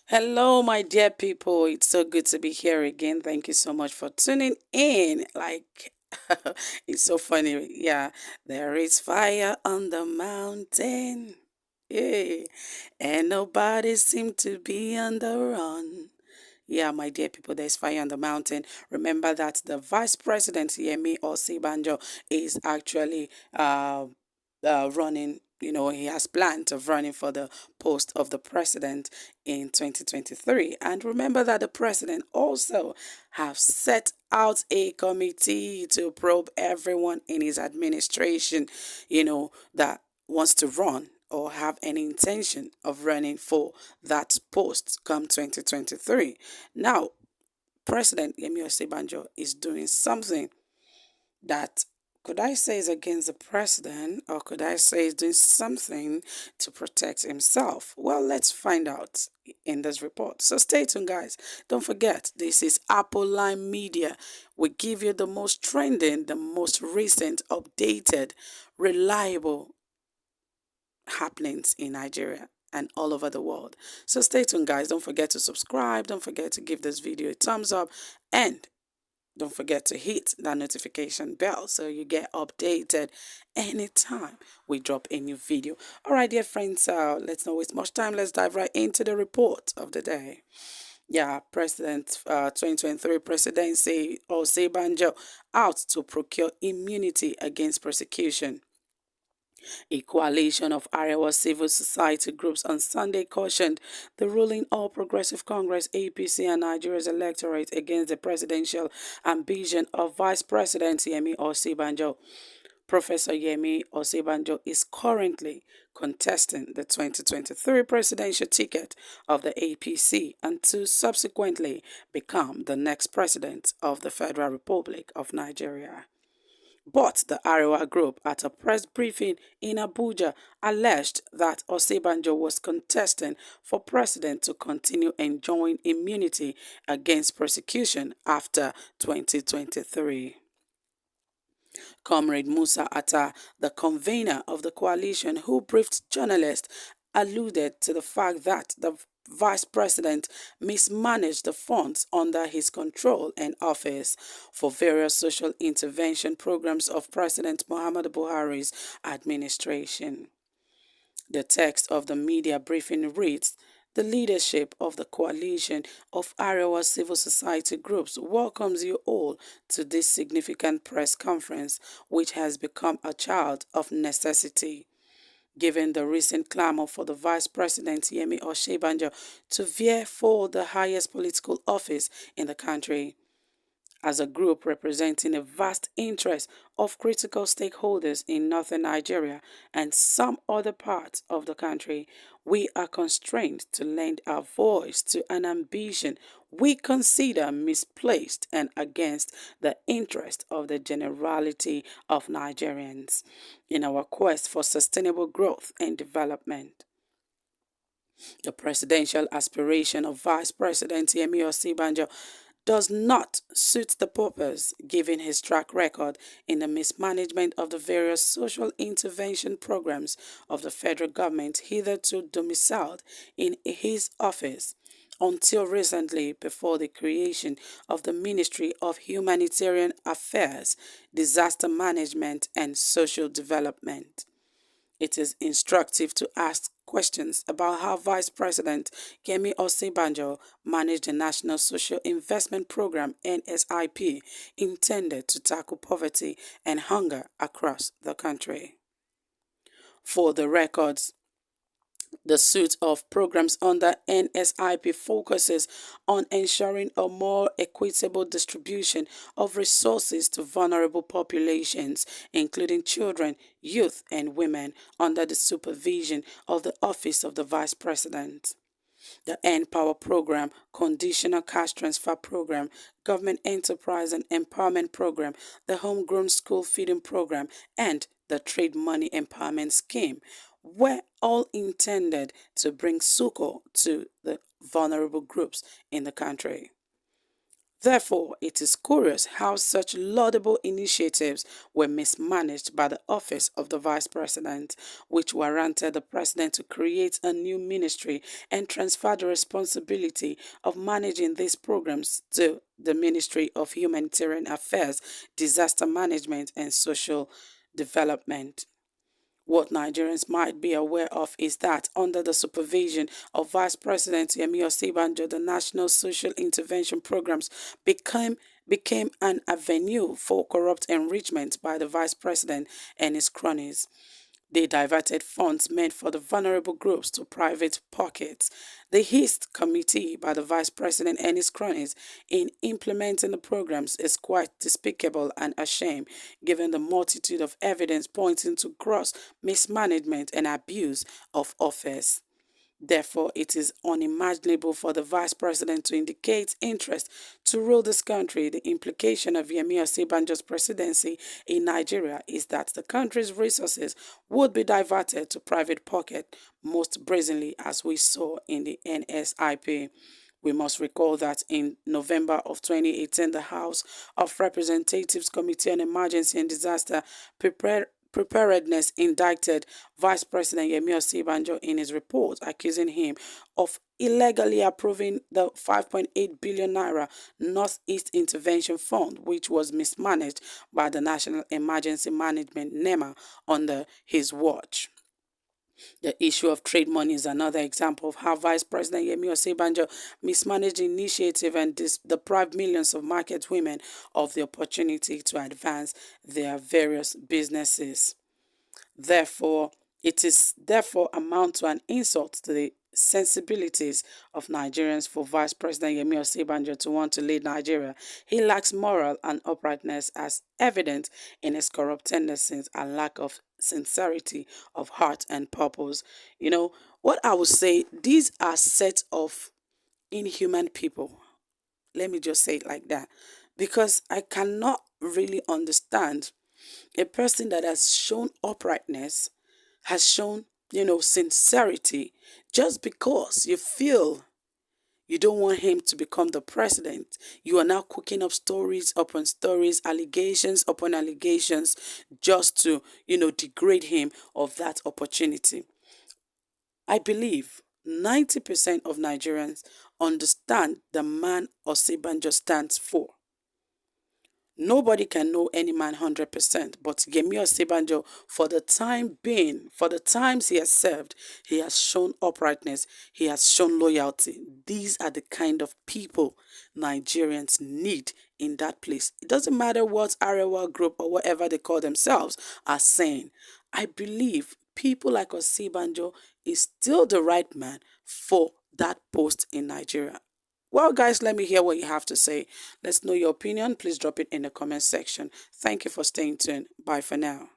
Hello, my dear people. It's so good to be here again. Thank you so much for tuning in. It's so funny. Yeah, there is fire on the mountain. Yeah, and nobody seems to be on the run. Yeah, my dear people, there's fire on the mountain. Remember that the Vice President, Yemi Osibanjo, is actually running. He has plans of running for the post of the president in 2023. And remember that the president also have set out a committee to probe everyone in his administration, that wants to run or have any intention of running for that post come 2023. Now, President Yemi Osibanjo is doing something that could I say is against the president, or could I say is doing something to protect himself? Well, let's find out in this report. So stay tuned, guys. Don't forget, this is Apple Line Media. We give you the most trending, the most recent, updated, reliable happenings in Nigeria and all over the world. So stay tuned, guys. Don't forget to subscribe. Don't forget to give this video a thumbs up. And don't forget to hit that notification bell so you get updated anytime we drop a new video. All right, dear friends, let's not waste much time. Let's dive right into the report of the day. Yeah, President 2023 presidency Osebanjo out to procure immunity against persecution. A coalition of Iowa civil society groups on Sunday cautioned the ruling All Progressive Congress APC and Nigeria's electorate against the presidential ambition of Vice President Yemi Osibanjo. Professor Yemi Osibanjo is currently contesting the 2023 presidential ticket of the APC and to subsequently become the next president of the Federal Republic of Nigeria. But the Ariwa group, at a press briefing in Abuja, alleged that Osebanjo was contesting for president to continue enjoying immunity against persecution after 2023. Comrade Musa Atta, the convener of the coalition who briefed journalists, alluded to the fact that the vice president mismanaged the funds under his control and office for various social intervention programs of President Muhammadu Buhari's administration. The text of the media briefing reads, the leadership of the coalition of Arewa civil society groups welcomes you all to this significant press conference, which has become a child of necessity. Given the recent clamor for the Vice President Yemi Oshibanjo to vie for the highest political office in the country, as a group representing a vast interest of critical stakeholders in northern Nigeria and some other parts of the country, we are constrained to lend our voice to an ambition we consider misplaced and against the interest of the generality of Nigerians in our quest for sustainable growth and development. The presidential aspiration of Vice President Yemi Osibanjo does not suit the purpose given his track record in the mismanagement of the various social intervention programs of the federal government hitherto domiciled in his office until recently before the creation of the Ministry of Humanitarian Affairs, Disaster Management and Social Development. It is instructive to ask questions about how Vice President Kemi Osibanjo managed the National Social Investment Program (NSIP) intended to tackle poverty and hunger across the country. For the records, the suite of programs under NSIP focuses on ensuring a more equitable distribution of resources to vulnerable populations, including children, youth, and women, under the supervision of the Office of the Vice President. The N-Power Program, Conditional Cash Transfer Program, Government Enterprise and Empowerment Program, the Homegrown School Feeding Program, and the Trade Money Empowerment Scheme were all intended to bring succor to the vulnerable groups in the country. Therefore, it is curious how such laudable initiatives were mismanaged by the office of the Vice President, which warranted the President to create a new ministry and transfer the responsibility of managing these programs to the Ministry of Humanitarian Affairs, Disaster Management and Social Development. What Nigerians might be aware of is that under the supervision of Vice President Yemi Osibanjo, the National Social Intervention Programs became became an avenue for corrupt enrichment by the Vice President and his cronies. They diverted funds meant for the vulnerable groups to private pockets. The hissed committee by the Vice President and his cronies in implementing the programs is quite despicable and a shame, given the multitude of evidence pointing to gross mismanagement and abuse of office. Therefore, it is unimaginable for the Vice President to indicate interest to rule this country. The implication of Yemi Osibanjo's presidency in Nigeria is that the country's resources would be diverted to private pocket, most brazenly as we saw in the NSIP. We must recall that in November of 2018, the House of Representatives Committee on Emergency and Disaster Preparedness indicted Vice President Yemi Osibanjo in his report, accusing him of illegally approving the 5.8 billion naira Northeast Intervention Fund, which was mismanaged by the National Emergency Management NEMA under his watch. The issue of trade money is another example of how Vice President Yemi Osibanjo mismanaged the initiative and deprived millions of market women of the opportunity to advance their various businesses. Therefore, it is therefore amount to an insult to the sensibilities of Nigerians for Vice President Yemi Osibanjo to want to lead Nigeria. He lacks moral and uprightness as evident in his corrupt tendencies and lack of sincerity of heart and purpose. What I would say, these are set of inhuman people. Let me just say it like that. Because I cannot really understand a person that has shown uprightness, has shown, sincerity, just because you feel you don't want him to become the president. You are now cooking up stories upon stories, allegations upon allegations, just to, degrade him of that opportunity. I believe 90% of Nigerians understand the man Osibanjo stands for. Nobody can know any man 100%, but Yemi Osibanjo, for the time being, for the times he has served, he has shown uprightness, he has shown loyalty. These are the kind of people Nigerians need in that place. It doesn't matter what Arewa group or whatever they call themselves are saying. I believe people like Osibanjo is still the right man for that post in Nigeria. Well, guys, let me hear what you have to say. Let's know your opinion. Please drop it in the comment section. Thank you for staying tuned. Bye for now.